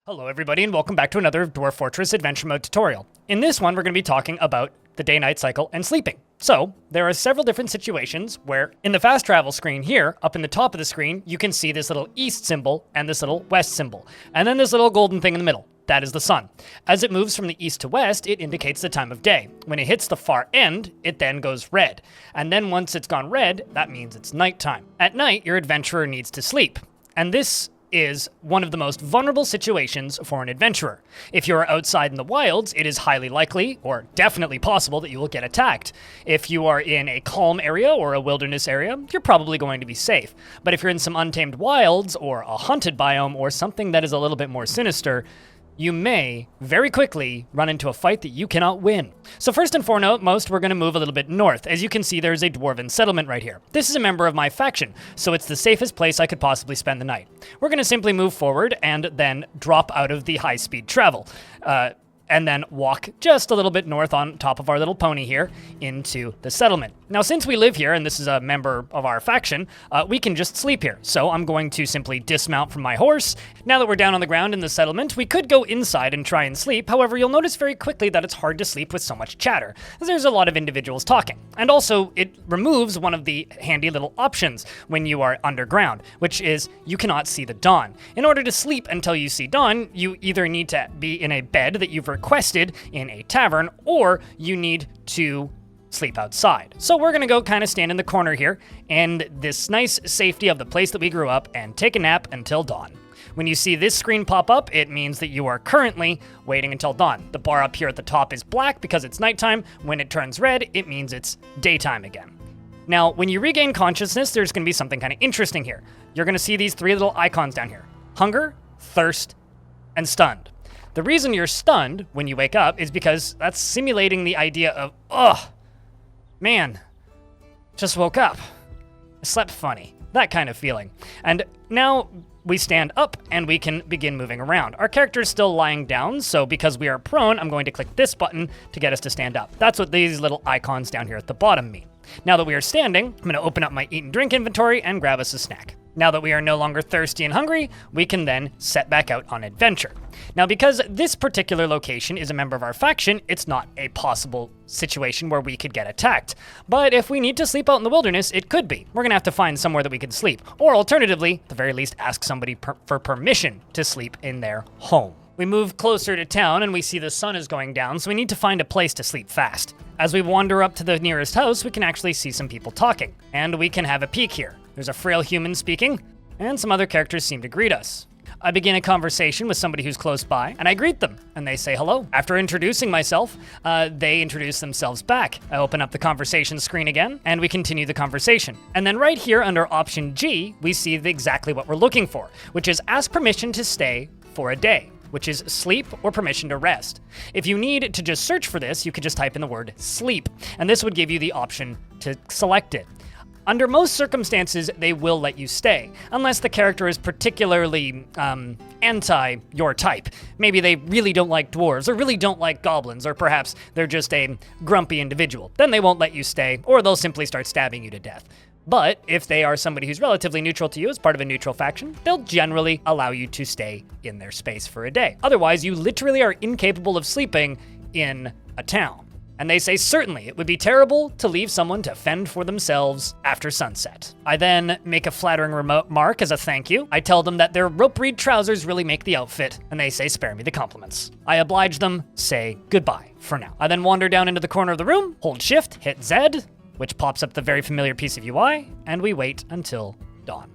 Hello everybody and welcome back to another Dwarf Fortress Adventure Mode tutorial. In this one we're going to be talking about the day-night cycle and sleeping. So, there are several different situations where in the fast travel screen here, up in the top of the screen, you can see this little east symbol and this little west symbol. And then this little golden thing in the middle. That is the sun. As it moves from the east to west, it indicates the time of day. When it hits the far end, it then goes red. And then once it's gone red, that means it's nighttime. At night, your adventurer needs to sleep. And this is one of the most vulnerable situations for an adventurer. If you're outside in the wilds, it is highly likely, or definitely possible, that you will get attacked. If you are in a calm area or a wilderness area, you're probably going to be safe. But if you're in some untamed wilds, or a haunted biome, or something that is a little bit more sinister, you may very quickly run into a fight that you cannot win. So first and foremost, we're going to move a little bit north. As you can see, there's a dwarven settlement right here. This is a member of my faction, so it's the safest place I could possibly spend the night. We're going to simply move forward and then drop out of the high-speed travel. And then walk just a little bit north on top of our little pony here into the settlement. Now, since we live here, and this is a member of our faction, we can just sleep here. So I'm going to simply dismount from my horse. Now that we're down on the ground in the settlement, we could go inside and try and sleep. However, you'll notice very quickly that it's hard to sleep with so much chatter, as there's a lot of individuals talking. And also, it removes one of the handy little options when you are underground, which is you cannot see the dawn. In order to sleep until you see dawn, you either need to be in a bed that you've requested in a tavern, or you need to sleep outside. So we're gonna go kind of stand in the corner here in this nice safety of the place that we grew up and take a nap until dawn. When you see this screen pop up, it means that you are currently waiting until dawn. The bar up here at the top is black because it's nighttime. When it turns red, it means it's daytime again. Now, when you regain consciousness, there's gonna be something kind of interesting here. You're gonna see these three little icons down here: hunger, thirst, and stunned. The reason you're stunned when you wake up is because that's simulating the idea of, ugh, man, just woke up. I slept funny. That kind of feeling. And now we stand up and we can begin moving around. Our character is still lying down, so because we are prone, I'm going to click this button to get us to stand up. That's what these little icons down here at the bottom mean. Now that we are standing, I'm going to open up my eat and drink inventory and grab us a snack. Now that we are no longer thirsty and hungry, we can then set back out on adventure. Now, because this particular location is a member of our faction, it's not a possible situation where we could get attacked. But if we need to sleep out in the wilderness, it could be. We're gonna have to find somewhere that we can sleep. Or alternatively, at the very least, ask somebody for permission to sleep in their home. We move closer to town and we see the sun is going down, so we need to find a place to sleep fast. As we wander up to the nearest house, we can actually see some people talking. And we can have a peek here. There's a frail human speaking, and some other characters seem to greet us. I begin a conversation with somebody who's close by, and I greet them, and they say hello. After introducing myself, they introduce themselves back. I open up the conversation screen again, and we continue the conversation. And then right here under option G, we see exactly what we're looking for, which is ask permission to stay for a day, which is sleep or permission to rest. If you need to just search for this, you could just type in the word sleep, and this would give you the option to select it. Under most circumstances, they will let you stay, unless the character is particularly anti your type. Maybe they really don't like dwarves, or really don't like goblins, or perhaps they're just a grumpy individual. Then they won't let you stay, or they'll simply start stabbing you to death. But if they are somebody who's relatively neutral to you as part of a neutral faction, they'll generally allow you to stay in their space for a day. Otherwise, you literally are incapable of sleeping in a town. And they say, certainly, it would be terrible to leave someone to fend for themselves after sunset. I then make a flattering remark as a thank you. I tell them that their rope-reed trousers really make the outfit, and they say, spare me the compliments. I oblige them, say goodbye for now. I then wander down into the corner of the room, hold shift, hit Z, which pops up the very familiar piece of UI, and we wait until dawn.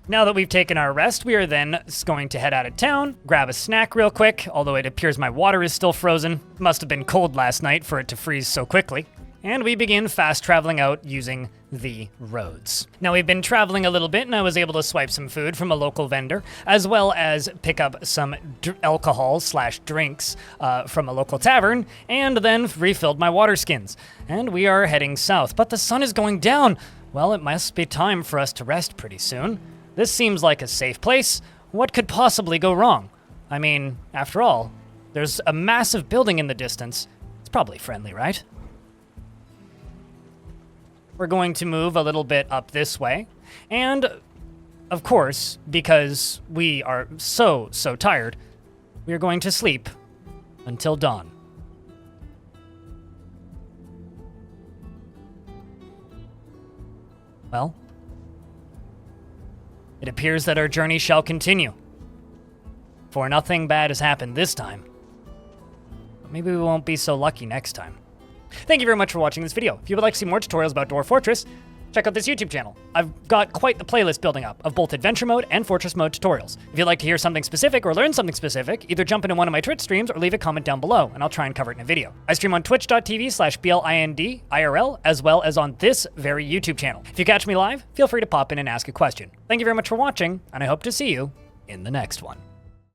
Now that we've taken our rest, we are then going to head out of town, grab a snack real quick, although it appears my water is still frozen. Must have been cold last night for it to freeze so quickly. And we begin fast traveling out using the roads. Now we've been traveling a little bit and I was able to swipe some food from a local vendor, as well as pick up some alcohol/drinks from a local tavern, and then refilled my water skins. And we are heading south, but the sun is going down. Well, it must be time for us to rest pretty soon. This seems like a safe place. What could possibly go wrong? I mean, after all, there's a massive building in the distance. It's probably friendly, right? we're going to move a little bit up this way. And, of course, because we are so tired, we are going to sleep until dawn. Well, it appears that our journey shall continue. For nothing bad has happened this time. But maybe we won't be so lucky next time. Thank you very much for watching this video. If you would like to see more tutorials about Dwarf Fortress, check out this YouTube channel. I've got quite the playlist building up of both Adventure Mode and Fortress Mode tutorials. If you'd like to hear something specific or learn something specific, either jump into one of my Twitch streams or leave a comment down below, and I'll try and cover it in a video. I stream on twitch.tv/BLIND-IRL, as well as on this very YouTube channel. If you catch me live, feel free to pop in and ask a question. Thank you very much for watching, and I hope to see you in the next one.